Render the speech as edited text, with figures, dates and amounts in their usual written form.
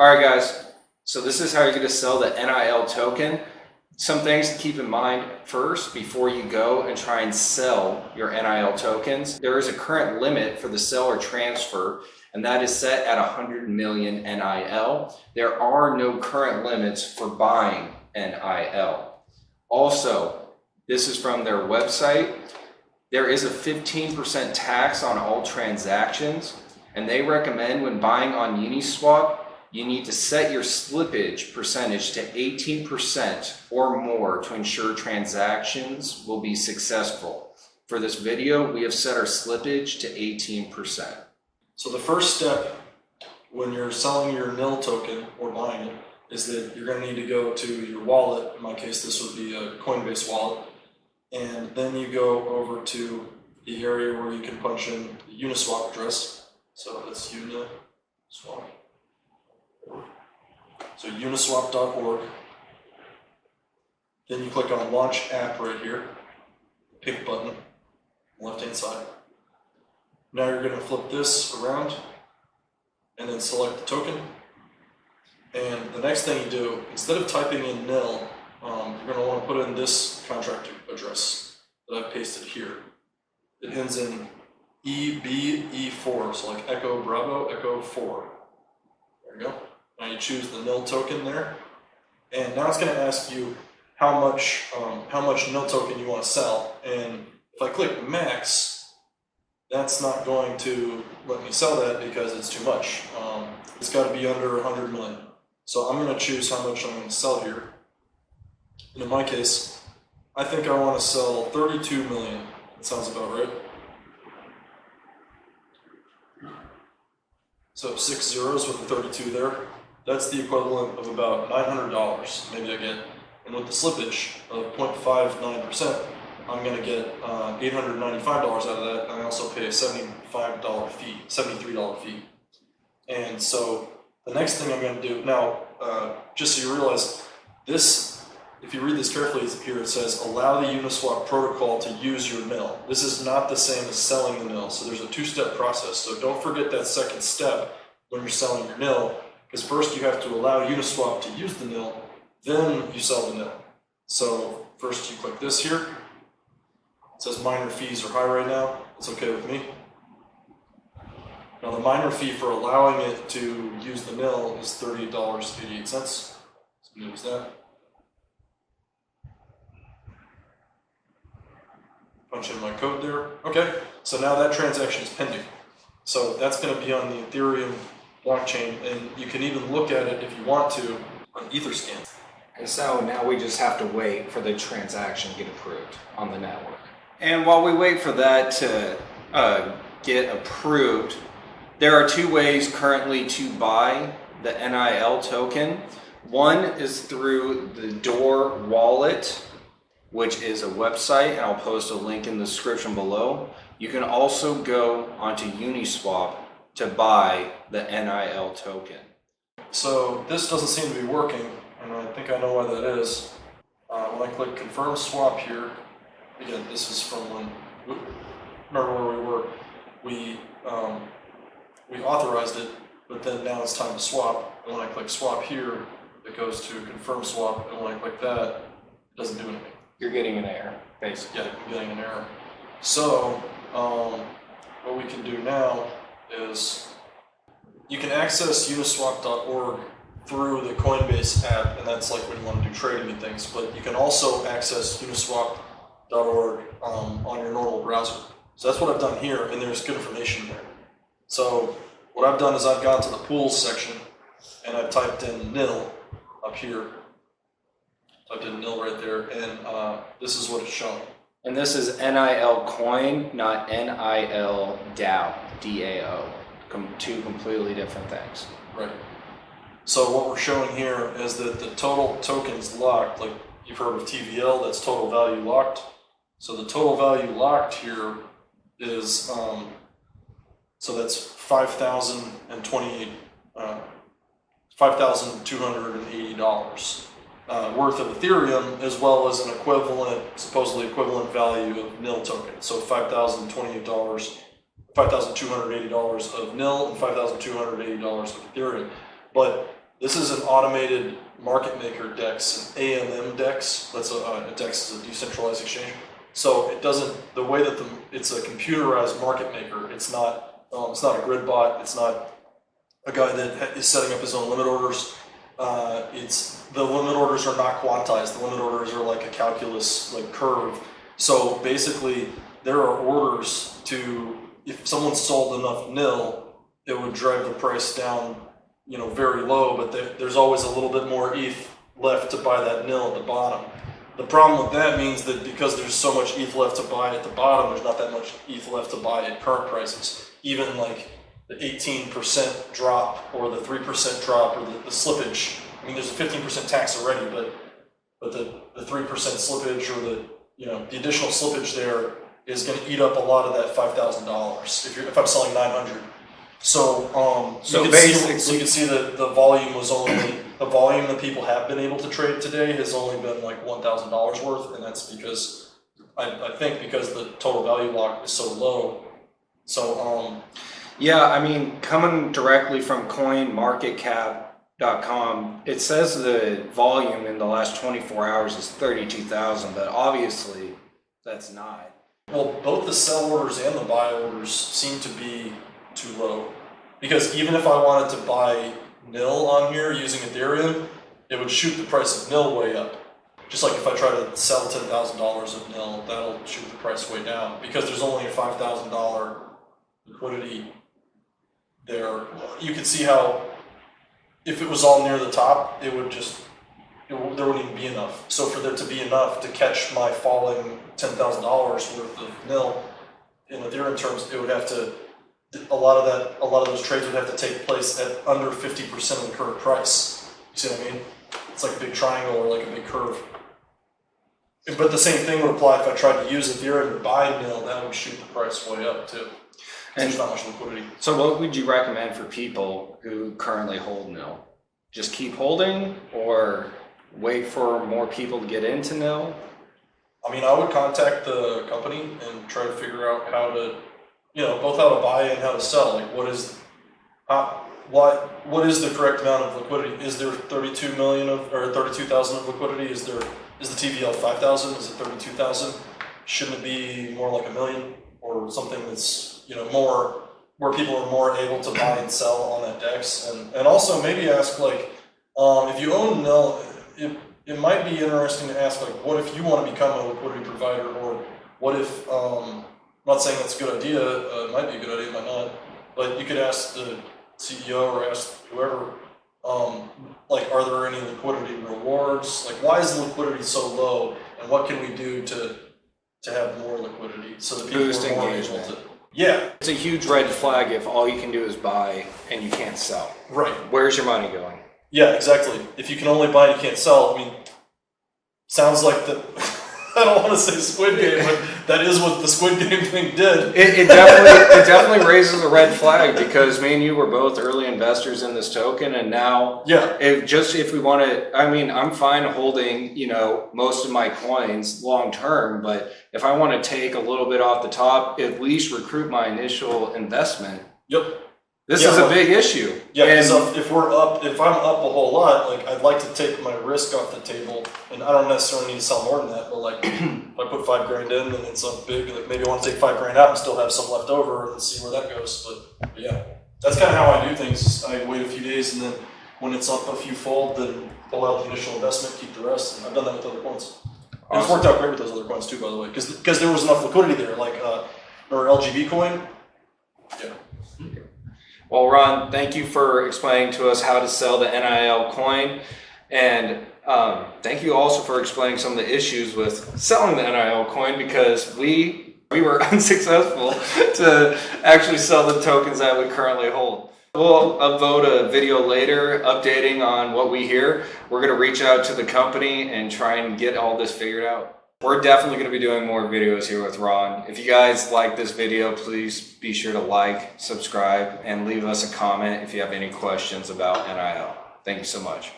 Alright guys, so this is how you're going to sell the NIL token. Some things to keep in mind first before you go and try and sell your NIL tokens. There is a current limit for the sell or transfer, and that is set at 100 million NIL. There are no current limits for buying NIL. Also, this is from their website. There is a 15% tax on all transactions, and they recommend when buying on Uniswap, you need to set your slippage percentage to 18% or more to ensure transactions will be successful. For this video, we have set our slippage to 18%. So the first step when you're selling your NIL token or buying it is that you're going to need to go to your wallet. In my case, this would be a Coinbase wallet. And then you go over to the area where you can punch in the Uniswap address. So that's Uniswap. So uniswap.org. Then you click on Launch App right here. Pink button, left hand side. Now you're going to flip this around and then select the token. And the next thing you do, instead of typing in NIL, you're going to want to put in this contract address that I've pasted here. It ends in EBE4, so like Echo Bravo, Echo 4. There you go. Now you choose the NIL token there, and now it's going to ask you how much NIL token you want to sell. And if I click max, that's not going to let me sell that because it's too much. It's got to be under 100 million. So I'm going to choose how much I'm going to sell here. And in my case, I think I want to sell 32 million. That sounds about right. So 6 zeros with the 32 there. That's the equivalent of about $900, maybe I get. And with the slippage of 0.59%, I'm going to get $895 out of that, and I also pay a $75 fee, $73 fee. And so the next thing I'm going to do, now, just so you realize, this, if you read this carefully here, it says, allow the Uniswap protocol to use your NIL. This is not the same as selling the NIL, so there's a two-step process. So don't forget that second step when you're selling your NIL, because first you have to allow Uniswap to use the NIL, then you sell the NIL. So first you click this here. It says minor fees are high right now. It's okay with me. Now the minor fee for allowing it to use the NIL is $38.88. So use that. Punch in my code there. Okay, so now that transaction is pending. So that's going to be on the Ethereum blockchain, and you can even look at it if you want to on Etherscan. And so now we just have to wait for the transaction to get approved on the network. And while we wait for that to get approved, there are two ways currently to buy the NIL token. One is through the Door wallet, which is a website, and I'll post a link in the description below. You can also go onto Uniswap to buy the NIL token. So this doesn't seem to be working, and I think I know why that is. When I click confirm swap here, again, this is from when, remember where we were, we authorized it, but then now it's time to swap, and when I click swap here, it goes to confirm swap, and when I click that, it doesn't do anything. You're getting an error, basically. Yeah, I'm getting an error. So what we can do now is you can access uniswap.org through the Coinbase app, and that's like when you want to do trading and things, but you can also access uniswap.org on your normal browser. So that's what I've done here, and there's good information there. So what I've done is I've gone to the pools section, and I've typed in NIL up here. Typed in NIL right there, and this is what it's showing. And this is NIL coin, not NIL DAO, D-A-O. Two completely different things. Right. So what we're showing here is that the total token's locked. Like you've heard of TVL, that's total value locked. So the total value locked here is, so that's $5,280 worth of Ethereum, as well as an equivalent, supposedly equivalent value of NIL token. So $5,280 of NIL and $5,280 of Ethereum. But This is an automated market maker DEX, an AMM DEX. That's a DEX is a decentralized exchange. So it doesn't, the way that it's a computerized market maker. It's not a grid bot. It's not a guy that is setting up his own limit orders. The limit orders are not quantized. The limit orders are like a calculus like curve. So basically, there are orders to, if someone sold enough NIL, it would drive the price down, very low. But there's always a little bit more ETH left to buy that NIL at the bottom. The problem with that means that because there's so much ETH left to buy at the bottom, there's not that much ETH left to buy at current prices. Even like the 18% drop or the 3% drop or the slippage. I mean, there's a 15% tax already, but the 3% slippage or the additional slippage there is going to eat up a lot of that $5,000 if I'm selling 900. So you can see that the volume that people have been able to trade today has only been like $1,000 worth, and that's because I think because the total value lock is so low. So yeah, I mean, coming directly from CoinMarketCap.com, it says the volume in the last 24 hours is 32,000, but obviously that's not. Well, both the sell orders and the buy orders seem to be too low, because even if I wanted to buy NIL on here using Ethereum, it would shoot the price of NIL way up. Just like if I try to sell $10,000 of NIL, that'll shoot the price way down because there's only a $5,000 liquidity there. You can see how if it was all near the top, there wouldn't even be enough. So for there to be enough to catch my falling $10,000 worth of NIL in Ethereum terms, it would have to. A lot of those trades would have to take place at under 50% of the current price. You see what I mean? It's like a big triangle or like a big curve. But the same thing would apply if I tried to use Ethereum to buy NIL. That would shoot the price way up too. And there's not much liquidity. So what would you recommend for people who currently hold NIL? Just keep holding, or wait for more people to get into NIL? I mean, I would contact the company and try to figure out how to, both how to buy and how to sell. Like, what is the correct amount of liquidity? Is there 32 million or 32,000 of liquidity? Is the TVL 5,000? Is it 32,000? Shouldn't it be more like 1 million or something that's more where people are more able to buy and sell on that DEX? And also maybe ask if you own NIL, it might be interesting to ask what if you want to become a liquidity provider, or what if I'm not saying that's a good idea, it might be a good idea, it might not, but you could ask the CEO or ask whoever, are there any liquidity rewards? Why is the liquidity so low, and what can we do to have more liquidity so that people Boost are more engagement. able to? Yeah. It's a huge red flag if all you can do is buy and you can't sell. Right. Where's your money going? Yeah, exactly. If you can only buy and you can't sell, I mean, sounds like I don't want to say Squid Game, but that is what the Squid Game thing did. It definitely raises a red flag, because me and you were both early investors in this token, and now if we want to, I mean, I'm fine holding most of my coins long term, but if I want to take a little bit off the top, at least recruit my initial investment. Yep. This is a big issue. Yeah, because if I'm up a whole lot, I'd like to take my risk off the table, and I don't necessarily need to sell more than that. But if I put $5,000 in, and it's up big, maybe I want to take $5,000 out and still have some left over and see where that goes. But yeah, that's kind of how I do things. I wait a few days, and then when it's up a few fold, then pull out the initial investment, keep the rest. And I've done that with other coins. And it's worked out great with those other coins too, by the way, because there was enough liquidity there, or LGB coin. Yeah. Well, Ron, thank you for explaining to us how to sell the NIL coin, and thank you also for explaining some of the issues with selling the NIL coin, because we were unsuccessful to actually sell the tokens that we currently hold. We'll upload a video later updating on what we hear. We're going to reach out to the company and try and get all this figured out. We're definitely going to be doing more videos here with Ron. If you guys like this video, please be sure to like, subscribe, and leave us a comment if you have any questions about NIL. Thank you so much.